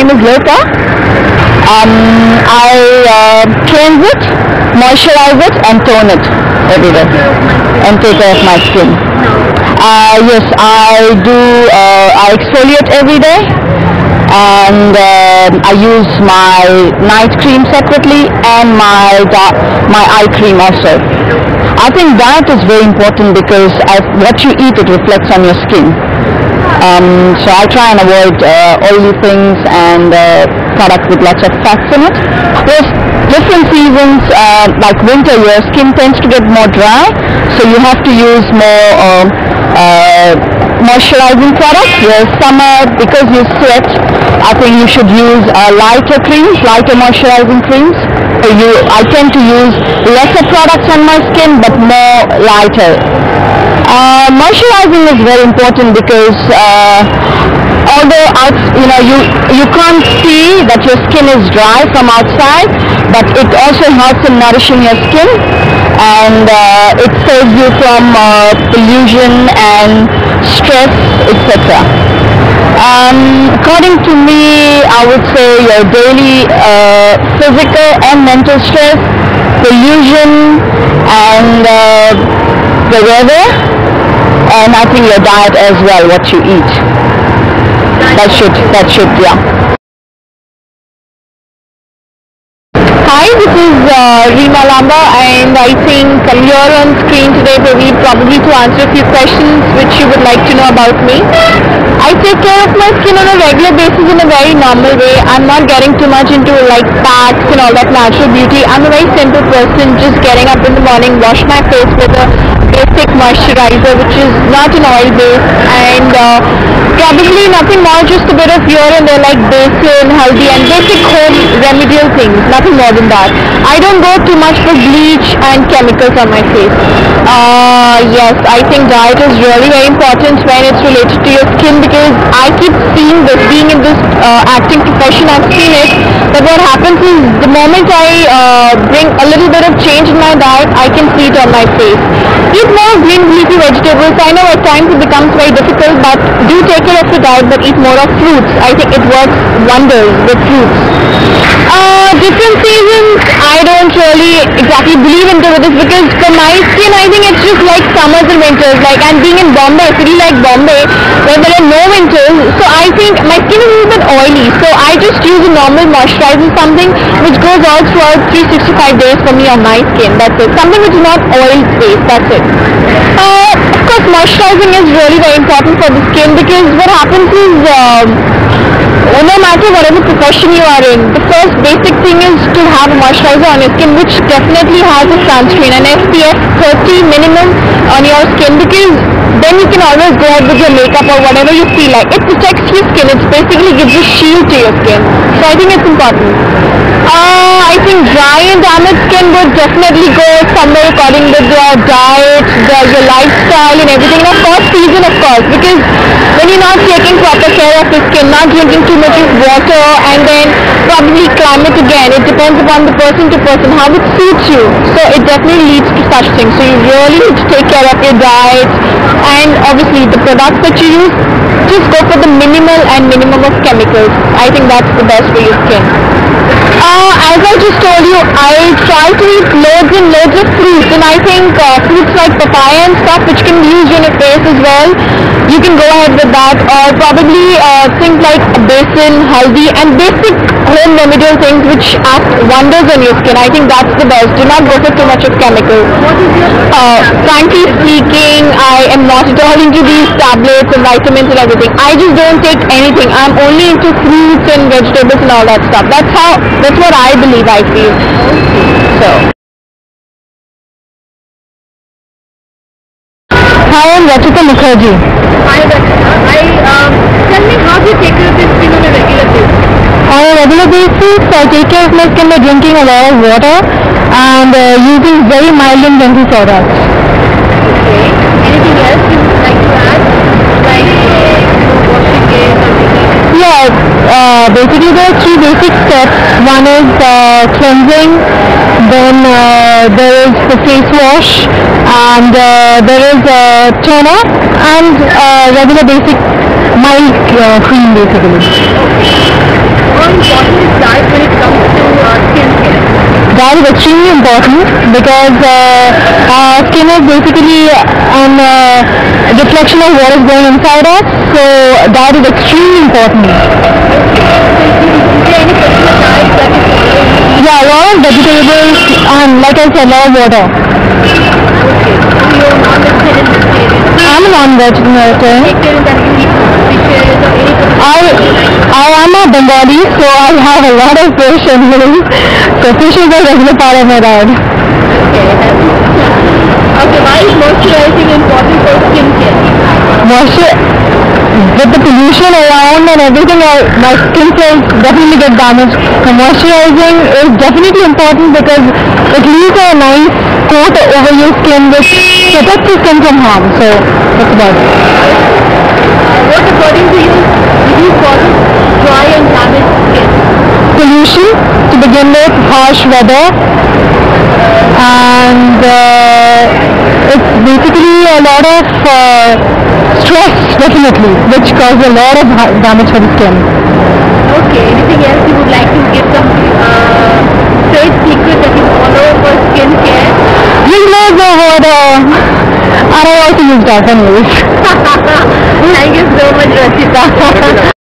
name is Lota. I cleanse it, moisturize it and tone it every day and take care of my skin. Yes, I do. I exfoliate every day, and I use my night cream separately and my eye cream also. I think diet is very important because what you eat, it reflects on your skin. So I try and avoid oily things and products with lots of fats in it. There's different seasons, like winter, your skin tends to get more dry, so you have to use more moisturizing products. Whereas summer, because you sweat, I think you should use lighter creams, lighter moisturizing creams. I tend to use lesser products on my skin, but more lighter. Moisturizing is very important because although you can't see that your skin is dry from outside, but it also helps in nourishing your skin, and it saves you from pollution and stress, etc. According to me, I would say your daily physical and mental stress, pollution, and the weather, and I think your diet as well, what you eat. That should, yeah. Hi, this is Reema Lamba, and I think I'm here on screen today probably to answer a few questions which you would like to know about me. I take care of my skin on a regular basis in a very normal way. I'm not getting too much into like packs and all that natural beauty. I'm a very simple person, just getting up in the morning, wash my face with a basic moisturizer which is not an oil base, and probably nothing more, just a bit of here and there like basin, haldi and basic home remedial things, nothing more than that. I don't go too much for bleach and chemicals on my face. Yes, I think diet is really very important when it's related to your skin, because I keep seeing this, being in this acting profession, I've seen it, that what happens is the moment I bring a little bit of change in my diet, I can see it on my face. Eat more green leafy vegetables. I know at times it becomes very difficult, but do take care of your diet, but eat more of fruits. I think it works wonders with fruits. Different seasons, I don't really exactly believe into this, because for my skin, I think it's just like summers and winters, and being in Bombay, a city like Bombay, where there are no winters, so I think my skin is a little bit oily, so I just use a normal moisturizer, something which goes all throughout 365 days for me on my skin. That's it. Something which is not oil-based, that's it. Of course, moisturizing is really very important for the skin, because what happens is, no matter whatever profession you are in, the first basic thing is to have a moisturizer on your skin, which definitely has a sunscreen, an SPF 30 minimum on your skin, because then you can always go ahead with your makeup or whatever you feel like. It protects your skin, it basically gives a shield to your skin, so I think it's important. I think dry and damaged skin would definitely go somewhere according with your diet, your lifestyle and everything, and of course season, of course, because when you're not taking proper care of your skin, not drinking too much of water, and then probably climate again, it depends upon the person to person how it suits you, so it definitely leads to such things. So you really need to take care of your diet, and obviously the products that you use, just go for the minimum of chemicals. I think that's the best for your skin. As I just told you, I try to eat loads and loads of fruits, and I think fruits like papaya and stuff, which can be used on your face as well, you can go ahead with that, or probably things like basin, haldi and basic home remedial things which act wonders on your skin. I think that's the best. Do not go for too much of chemicals. Frankly speaking, I am not at all into these tablets and vitamins and everything. I just don't take anything. I'm only into fruits and vegetables and all that stuff. That's what I believe, I feel. So. Hi, I'm Rachita Mukherjee. Hi, Rachita. Tell me, how do you take care of your skin on a regular basis? On a regular basis, I take care of my skin by drinking a lot of water and using very mild and gentle products. Okay. Anything else you would like to add? Like washing it or making? Yeah, basically there are three basic steps. One is cleansing, then there is the face wash, and there is toner, and regular basic mild cream basically. Okay. extremely important because our skin is basically a reflection of what is going inside us, so that is extremely important. Is there any particular diet that you follow? Yeah, a lot of vegetables and like I said, a lot of water. Okay. So you're non-vegetarian, vegetarian. I'm a non-vegetarian. Vegetarian that you eat fishes or any particular I am a Bengali, so I have a lot of fish and meals. So fish is a regular part of my diet. Okay, okay, why is moisturizing important for skincare? With the pollution around and everything, my skin cells definitely get damaged. So moisturizing is definitely important because it leaves a nice coat over your skin which protects your skin from harm. So that's about it. What according to you did you cause dry and damaged skin? Pollution to begin with, harsh weather, and it's basically a lot of stress definitely, which causes a lot of damage for the skin. Okay, anything else you would like to give some trade secret that you follow for skincare? You know the word, I don't like to use that anyways. Thank you so much, Rachita.